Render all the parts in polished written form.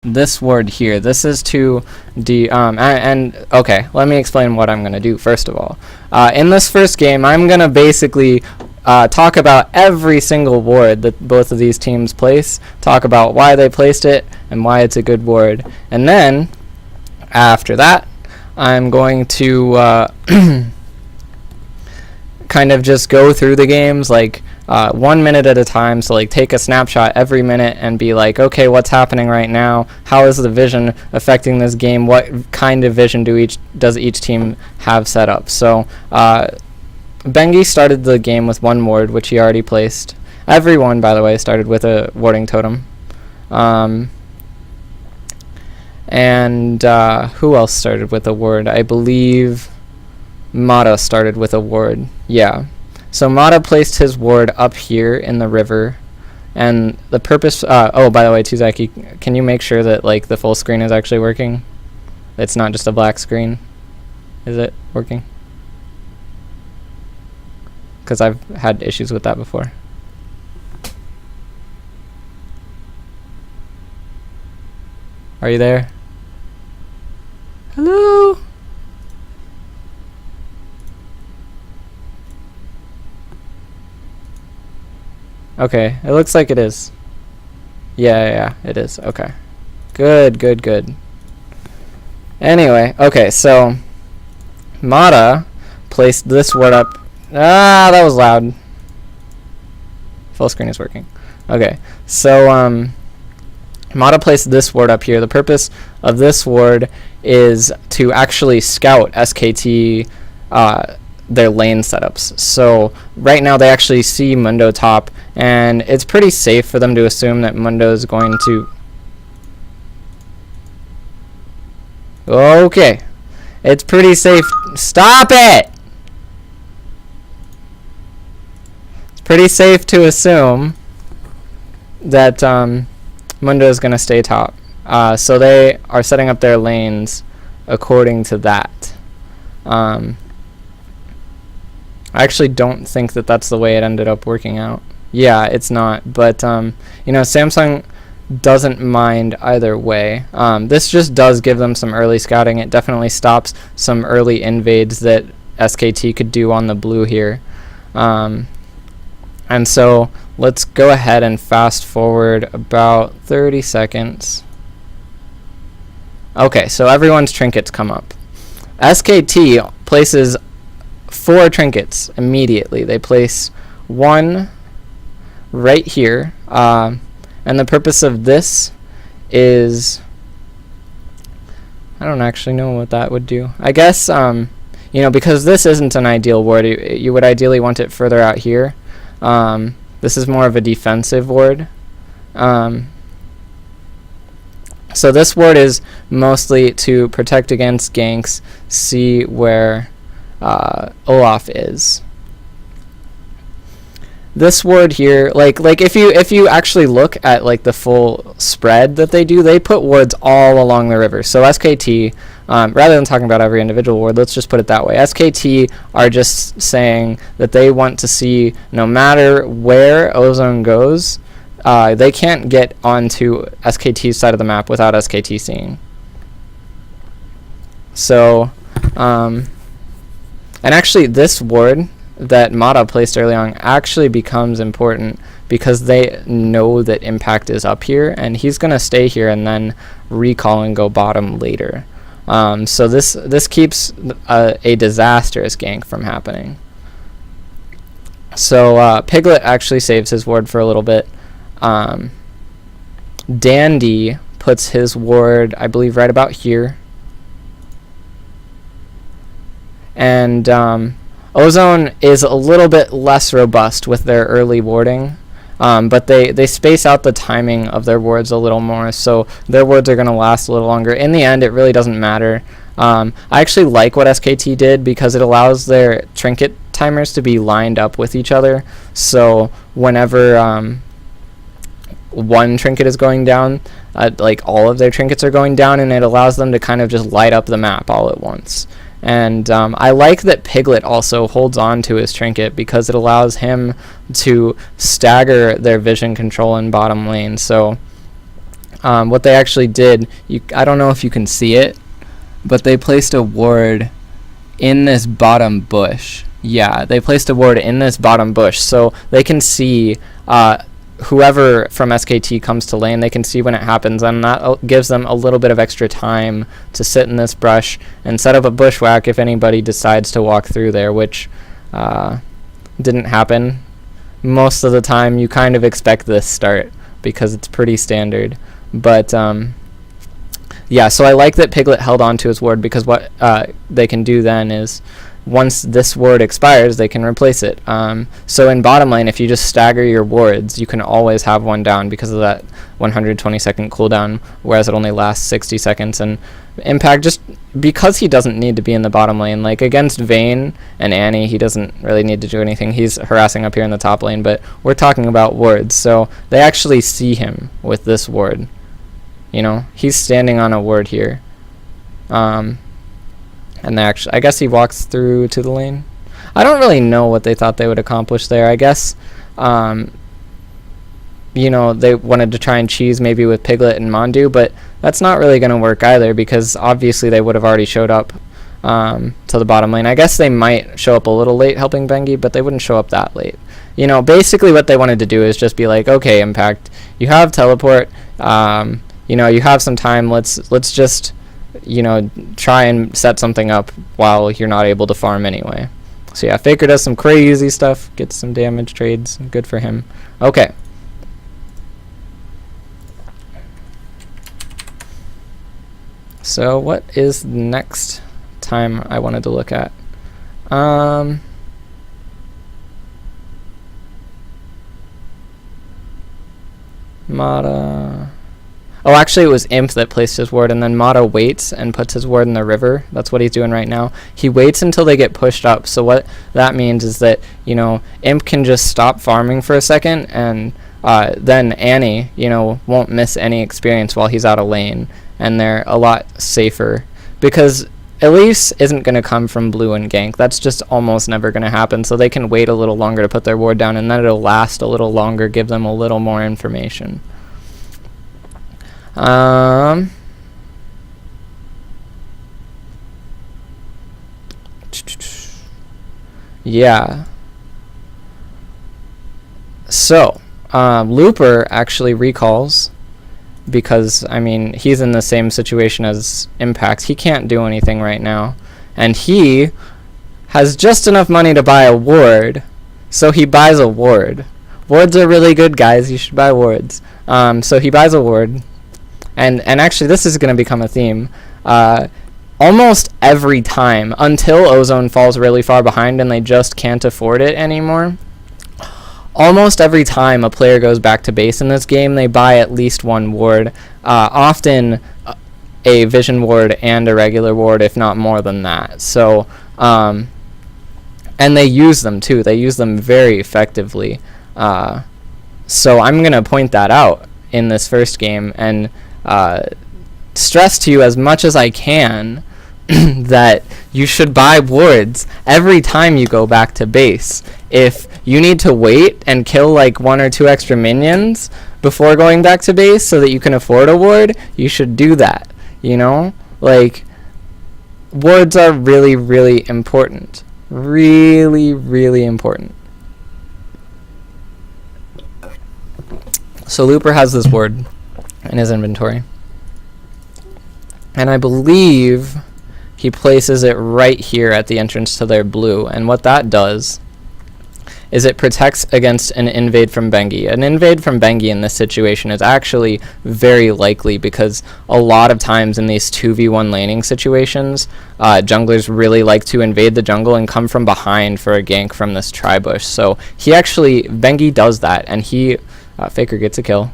this ward here. This is to okay, let me explain what I'm gonna do first of all. In this first game, I'm gonna basically talk about every single ward that both of these teams place, talk about why they placed it and why it's a good ward, and then after that, I'm going to kind of just go through the games like 1 minute at a time, so like take a snapshot every minute and be like, okay, what's happening right now, how is the vision affecting this game, what kind of vision does each team have set up. So Bengi started the game with one ward, which he already placed. Everyone, by the way, started with a warding totem. And who else started with a ward? I believe Mata started with a ward. Yeah. So Mata placed his ward up here in the river, and the purpose. Oh, by the way, Tuzaki, can you make sure that like the full screen is actually working? It's not just a black screen. Is it working? Because I've had issues with that before. Are you there? Hello? Okay, it looks like it is. Yeah, it is. Okay. Good. Anyway, okay, so Mata placed this word up. Ah, that was loud. Full screen is working. Okay, so Mata placed this ward up here. The purpose of this ward is to actually scout SKT their lane setups. So right now they actually see Mundo top, and it's pretty safe for them to assume that Mundo is going to... Okay. It's pretty safe. Stop it! It's pretty safe to assume that Mundo is going to stay top. So they are setting up their lanes according to that. I actually don't think that that's the way it ended up working out. Yeah, it's not. But, you know, Samsung doesn't mind either way. This just does give them some early scouting. It definitely stops some early invades that SKT could do on the blue here. And so let's go ahead and fast forward about 30 seconds. Okay, so everyone's trinkets come up. SKT places 4 trinkets immediately. They place one right here, and the purpose of this is, I don't actually know what that would do. I guess you know, because this isn't an ideal ward, you would ideally want it further out here. This is more of a defensive ward. So this ward is mostly to protect against ganks, see where Olaf is. This ward here, like if you actually look at like the full spread that they do, they put wards all along the river. So SKT, rather than talking about every individual ward, let's just put it that way. SKT are just saying that they want to see, no matter where Ozone goes, they can't get onto SKT's side of the map without SKT seeing. So, and actually this ward that Mata placed early on actually becomes important because they know that impact is up here, and he's going to stay here and then recall and go bottom later. So this keeps a disastrous gank from happening. So Piglet actually saves his ward for a little bit. Dandy puts his ward, I believe, right about here. And Ozone is a little bit less robust with their early warding, but they space out the timing of their wards a little more, so their wards are going to last a little longer. In the end, it really doesn't matter. I actually like what SKT did because it allows their trinket timers to be lined up with each other, so whenever one trinket is going down, like all of their trinkets are going down, and it allows them to kind of just light up the map all at once. And I like that Piglet also holds on to his trinket because it allows him to stagger their vision control in bottom lane. So what they actually did, I don't know if you can see it, but they placed a ward in this bottom bush. Yeah, they placed a ward in this bottom bush, so they can see whoever from SKT comes to lane, they can see when it happens, and that gives them a little bit of extra time to sit in this brush and set up a bushwhack if anybody decides to walk through there, which didn't happen. Most of the time you kind of expect this start because it's pretty standard. But yeah, so I like that Piglet held on to his ward, because what they can do then is, once this ward expires, they can replace it. So in bottom lane, if you just stagger your wards, you can always have one down because of that 120-second cooldown, whereas it only lasts 60 seconds. And Impact, just because he doesn't need to be in the bottom lane, like against Vayne and Annie, he doesn't really need to do anything. He's harassing up here in the top lane, but we're talking about wards, so they actually see him with this ward. You know, he's standing on a ward here. And they actually, I guess he walks through to the lane. I don't really know what they thought they would accomplish there. I guess, you know, they wanted to try and cheese maybe with Piglet and Mondu, but that's not really going to work either, because obviously they would have already showed up to the bottom lane. I guess they might show up a little late helping Bengi, but they wouldn't show up that late. You know, basically what they wanted to do is just be like, okay, Impact, you have teleport, you know, you have some time, let's just, you know, try and set something up while you're not able to farm anyway. So yeah, Faker does some crazy stuff, gets some damage trades, good for him. Okay. So what is the next time I wanted to look at? Mata. Oh, actually it was Imp that placed his ward, and then Mata waits and puts his ward in the river. That's what he's doing right now. He waits until they get pushed up. So what that means is that, you know, Imp can just stop farming for a second, and then Annie, you know, won't miss any experience while he's out of lane, and they're a lot safer, because Elise isn't going to come from blue and gank. That's just almost never going to happen, so they can wait a little longer to put their ward down, and then it'll last a little longer, give them a little more information. Yeah. So, Looper actually recalls, because, I mean, he's in the same situation as Impact. He can't do anything right now, and he has just enough money to buy a ward, so he buys a ward. Wards are really good, guys. You should buy wards. So he buys a ward, and actually this is going to become a theme. Almost every time, until Ozone falls really far behind and they just can't afford it anymore, almost every time a player goes back to base in this game, they buy at least one ward, often a vision ward and a regular ward, if not more than that. So, and they use them too. They use them very effectively. So I'm going to point that out in this first game and stress to you as much as I can that you should buy wards every time you go back to base. If you need to wait and kill like 1 or 2 extra minions before going back to base so that you can afford a ward, you should do that, you know? Like, wards are really, really important. Really, really important. So Looper has this ward in his inventory, and I believe he places it right here at the entrance to their blue, and what that does is it protects against an invade from Bengi. An invade from Bengi in this situation is actually very likely, because a lot of times in these 2v1 laning situations, junglers really like to invade the jungle and come from behind for a gank from this tri-bush. So Bengi does that, and Faker gets a kill,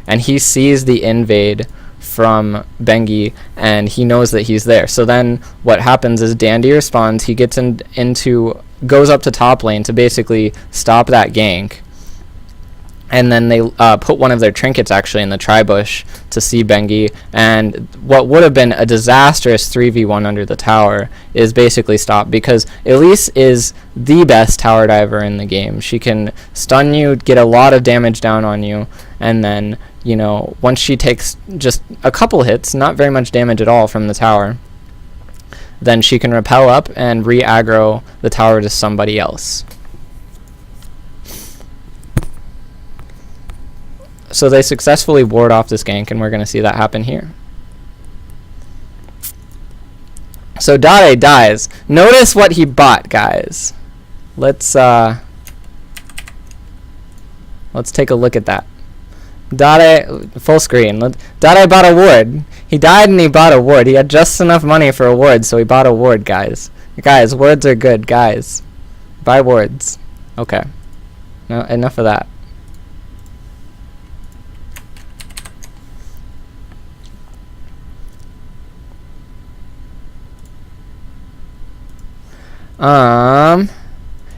and he sees the invade from Bengi, and he knows that he's there. So then what happens is Dandy responds, he gets goes up to top lane to basically stop that gank, and then they put one of their trinkets actually in the tri-bush to see Bengi, and what would have been a disastrous 3v1 under the tower is basically stopped, because Elise is the best tower diver in the game. She can stun you, get a lot of damage down on you, and then you know, once she takes just a couple hits, not very much damage at all from the tower, then she can repel up and re-aggro the tower to somebody else. So they successfully ward off this gank, and we're going to see that happen here. So Dade dies. Notice what he bought, guys. Let's take a look at that. Dade, full screen. Dade bought a ward. He died and he bought a ward. He had just enough money for a ward, so he bought a ward, guys. Guys, wards are good, guys. Buy wards. Okay. No, enough of that.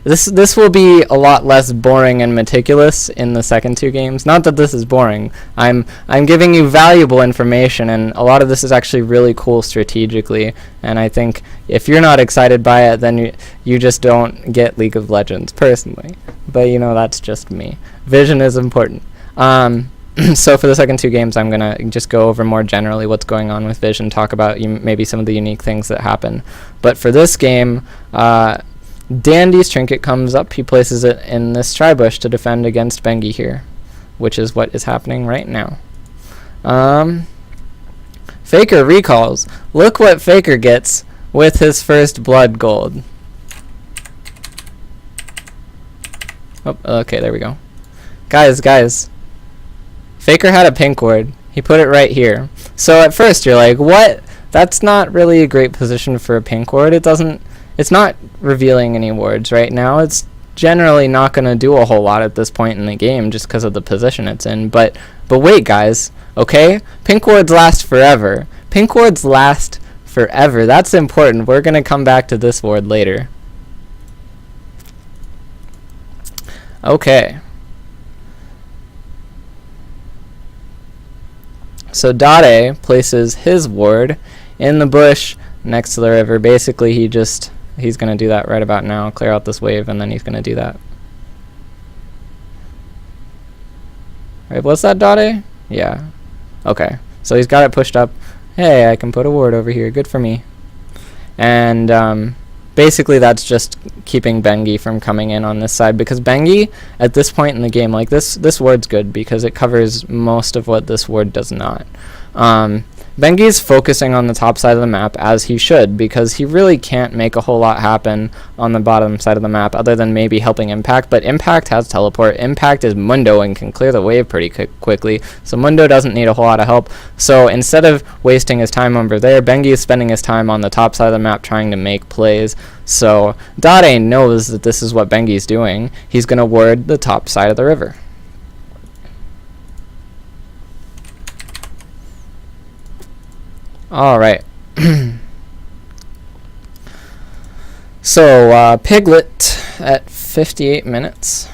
This will be a lot less boring and meticulous in the second two games. Not that this is boring. I'm giving you valuable information, and a lot of this is actually really cool strategically. And I think if you're not excited by it, then you just don't get League of Legends personally. But you know, that's just me. Vision is important. So for the second two games, I'm gonna just go over more generally what's going on with Vision, talk about maybe some of the unique things that happen. But for this game, Dandy's trinket comes up. He places it in this tri-bush to defend against Bengi here, which is what is happening right now. Faker recalls. Look what Faker gets with his first blood gold. Oh, okay, there we go. Guys. Faker had a pink ward. He put it right here. So at first you're like, what? That's not really a great position for a pink ward. It's not revealing any wards right now. It's generally not going to do a whole lot at this point in the game just because of the position it's in. But wait, guys, okay? Pink wards last forever. Pink wards last forever. That's important. We're going to come back to this ward later. Okay. So Dade places his ward in the bush next to the river. Basically, he's going to do that right about now, clear out this wave, and then he's going to do that. Right, what's that, Dade? Yeah. Okay. So he's got it pushed up. Hey, I can put a ward over here. Good for me. And basically that's just keeping Bengi from coming in on this side, because Bengi, at this point in the game, like this ward's good because it covers most of what this ward does not. Bengi's focusing on the top side of the map, as he should, because he really can't make a whole lot happen on the bottom side of the map other than maybe helping Impact, but Impact has teleport. Impact is Mundo and can clear the wave pretty quickly, so Mundo doesn't need a whole lot of help. So instead of wasting his time over there, Bengi is spending his time on the top side of the map trying to make plays. So Dade knows that this is what Bengi's doing. He's going to ward the top side of the river. Alright. So, Piglet at 58 minutes.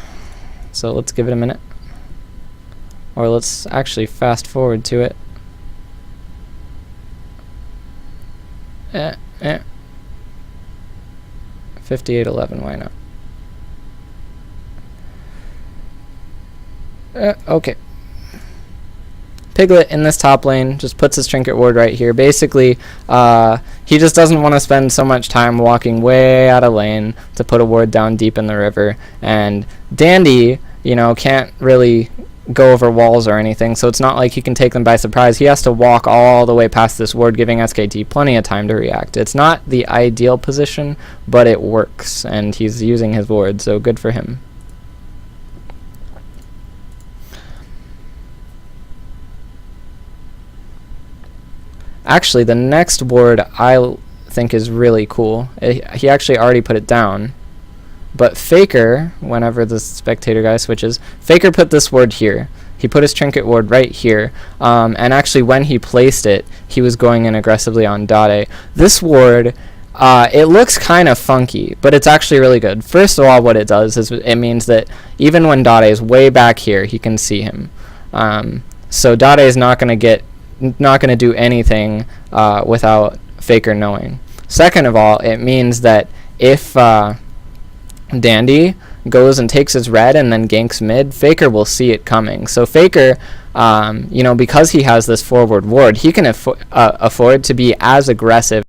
So let's give it a minute. Or let's actually fast forward to it. 58:11, why not? Okay. Piglet in this top lane just puts his trinket ward right here. Basically, he just doesn't want to spend so much time walking way out of lane to put a ward down deep in the river. And Dandy, you know, can't really go over walls or anything, so it's not like he can take them by surprise. He has to walk all the way past this ward, giving SKT plenty of time to react. It's not the ideal position, but it works, and he's using his ward, so good for him. Actually, the next ward I think is really cool. He actually already put it down. But Faker, whenever the spectator guy switches, Faker put this ward here. He put his trinket ward right here. And actually, when he placed it, he was going in aggressively on Dade. This ward, it looks kind of funky, but it's actually really good. First of all, what it does is it means that even when Dade is way back here, he can see him. So Dade is not going to do anything without Faker knowing. Second of all, it means that if Dandy goes and takes his red and then ganks mid, Faker will see it coming. So Faker, because he has this forward ward, he can afford to be as aggressive